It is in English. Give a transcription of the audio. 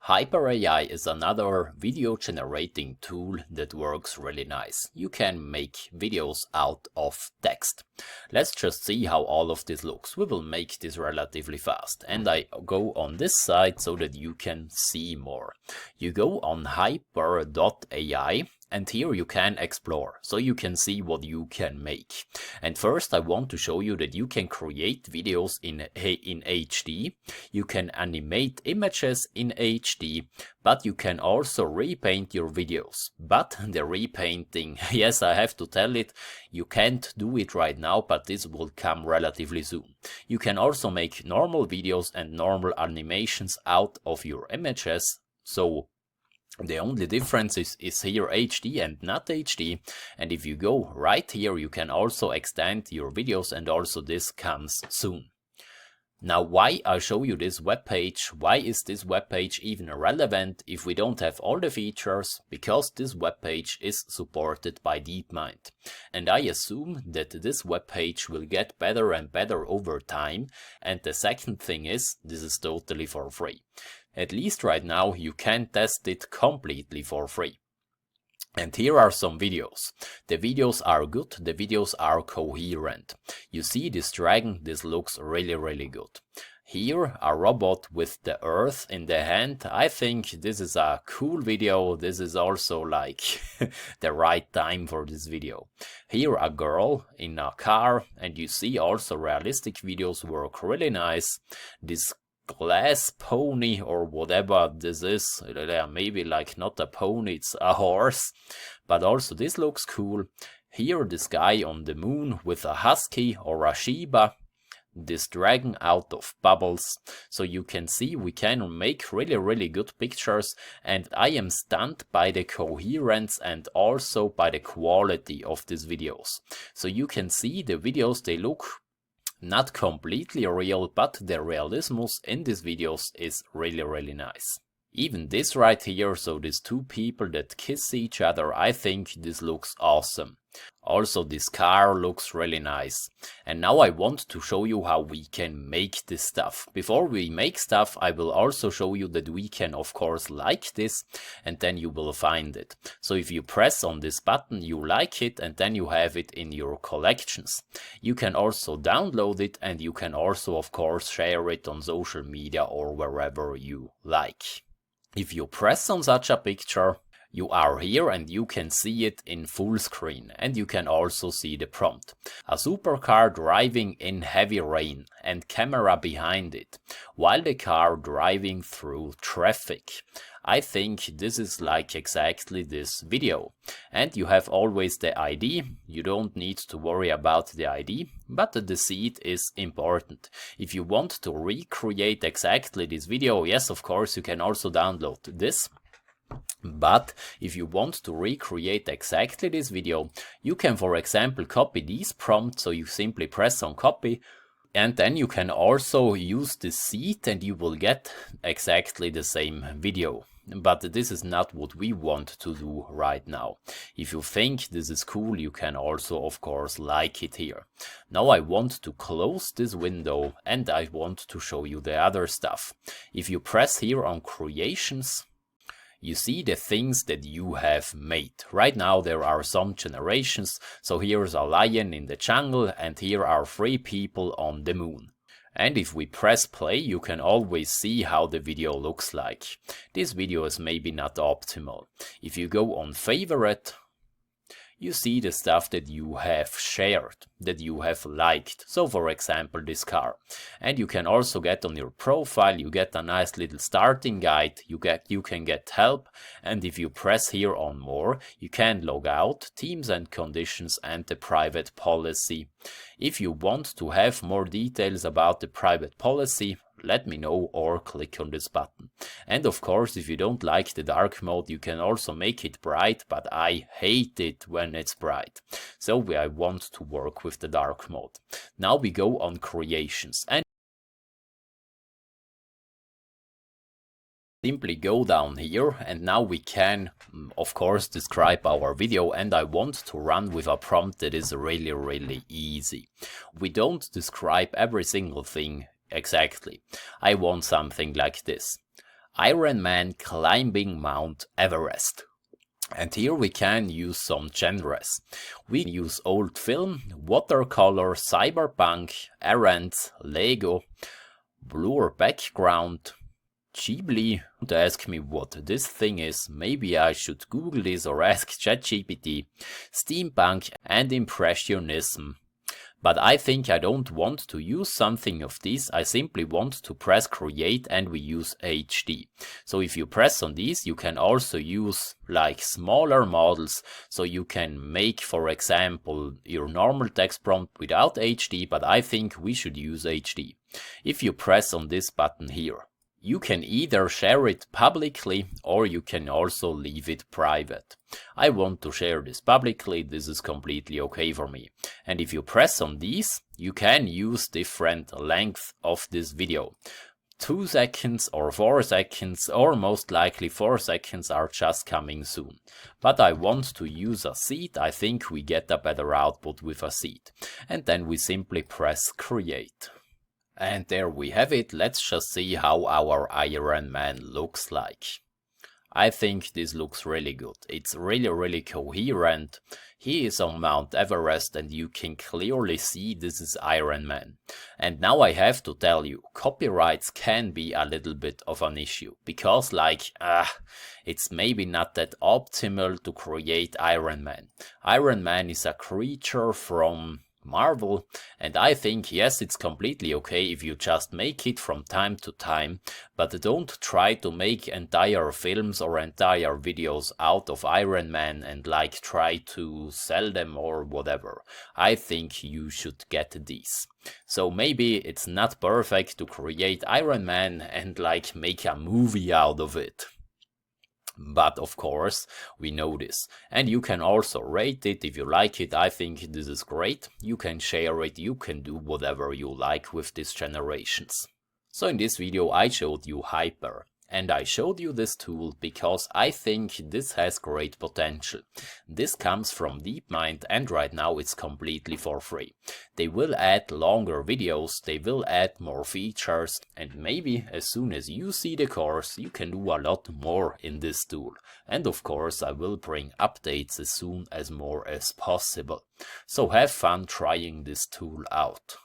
Haiper AI is another video generating tool that works really nice. You can make videos out of text. Let's just see how all of this looks. We will make this relatively fast, and I go on this site so that you can see more. You go on Haiper.ai, and here you can explore, so you can see what you can make. And first I want to show you that you can create videos in HD, you can animate images in HD, but you can also repaint your videos. But the repainting, yes, I have to tell it, you can't do it right now, but this will come relatively soon. You can also make normal videos and normal animations out of your images, so the only difference is here HD and not HD, and if you go right here you can also extend your videos, and also this comes soon. Now why I show you this web page? Why is this web page even relevant if we don't have all the features? Because this web page is supported by DeepMind, and I assume that this web page will get better and better over time. And the second thing is, this is totally for free. At least right now you can test it completely for free. And here are some videos. The videos are good, the videos are coherent. You see this dragon, this looks really good. Here, a robot with the earth in the hand. I think this is a cool video. This is also like the right time for this video. Here, a girl in a car, and you see also realistic videos work really nice. This glass pony or whatever this is, maybe like not a pony, it's a horse, but also this looks cool. Here this guy on the moon with a husky or a Shiba, this dragon out of bubbles. So you can see we can make really good pictures, and I am stunned by the coherence and also by the quality of these videos. So you can see the videos, they look not completely real, but the realism in these videos is really nice. Even this right here, so these two people that kiss each other, I think this looks awesome. Also this car looks really nice. And now I want to show you how we can make this stuff. Before we make stuff, I will also show you that we can of course like this, and then you will find it. So if you press on this button, you like it, and then you have it in your collections. You can also download it, and you can also of course share it on social media or wherever you like. If you press on such a picture, you are here and you can see it in full screen, and you can also see the prompt. A supercar driving in heavy rain and camera behind it, while the car driving through traffic. I think this is like exactly this video. And you have always the ID, you don't need to worry about the ID, but the seed is important. If you want to recreate exactly this video, yes, of course, you can also download this. But if you want to recreate exactly this video, you can, for example, copy these prompts, so you simply press on copy, and then you can also use the seed and you will get exactly the same video. But this is not what we want to do right now. If you think this is cool, you can also of course like it here. Now I want to close this window and I want to show you the other stuff. If you press here on creations, you see the things that you have made. Right now there are some generations, so here's a lion in the jungle and here are 3 people on the moon. And if we press play, you can always see how the video looks like. This video is maybe not optimal. If you go on favorite, you see the stuff that you have shared, that you have liked. So for example, this car. And you can also get on your profile, you get a nice little starting guide, you can get help, and if you press here on more, you can log out, terms and conditions, and the private policy. If you want to have more details about the private policy, let me know or click on this button. And of course, if you don't like the dark mode, you can also make it bright, but I hate it when it's bright. So I want to work with the dark mode. Now we go on creations and simply go down here, and now we can of course describe our video, and I want to run with a prompt that is really easy. We don't describe every single thing exactly. I want something like this. Iron Man climbing Mount Everest. And here we can use some genres. We use old film, watercolor, cyberpunk, errands, Lego, blur background, Ghibli. Don't ask me what this thing is, maybe I should Google this or ask ChatGPT, steampunk and impressionism. But I think I don't want to use something of these, I simply want to press create and we use HD. So if you press on these, you can also use like smaller models, so you can make, for example, your normal text prompt without HD, but I think we should use HD. If you press on this button here, you can either share it publicly or you can also leave it private. I want to share this publicly, this is completely okay for me. And if you press on these, you can use different length of this video. 2 seconds or 4 seconds, or most likely 4 seconds are just coming soon. But I want to use a seed, I think we get a better output with a seed. And then we simply press create. And there we have it, let's just see how our Iron Man looks like. I think this looks really good, it's really coherent. He is on Mount Everest and you can clearly see this is Iron Man. And now I have to tell you, copyrights can be a little bit of an issue, because it's maybe not that optimal to create Iron Man. Iron Man is a creature from Marvel, and I think yes, it's completely okay if you just make it from time to time, but don't try to make entire films or entire videos out of Iron Man and like try to sell them or whatever. I think you should get these. So maybe it's not perfect to create Iron Man and like make a movie out of it. But of course, we know this. And you can also rate it if you like it. I think this is great. You can share it, you can do whatever you like with these generations. So in this video I showed you Haiper. And I showed you this tool because I think this has great potential. This comes from DeepMind and right now it's completely for free. They will add longer videos, they will add more features, and maybe as soon as you see the course you can do a lot more in this tool. And of course I will bring updates as soon as more as possible. So have fun trying this tool out.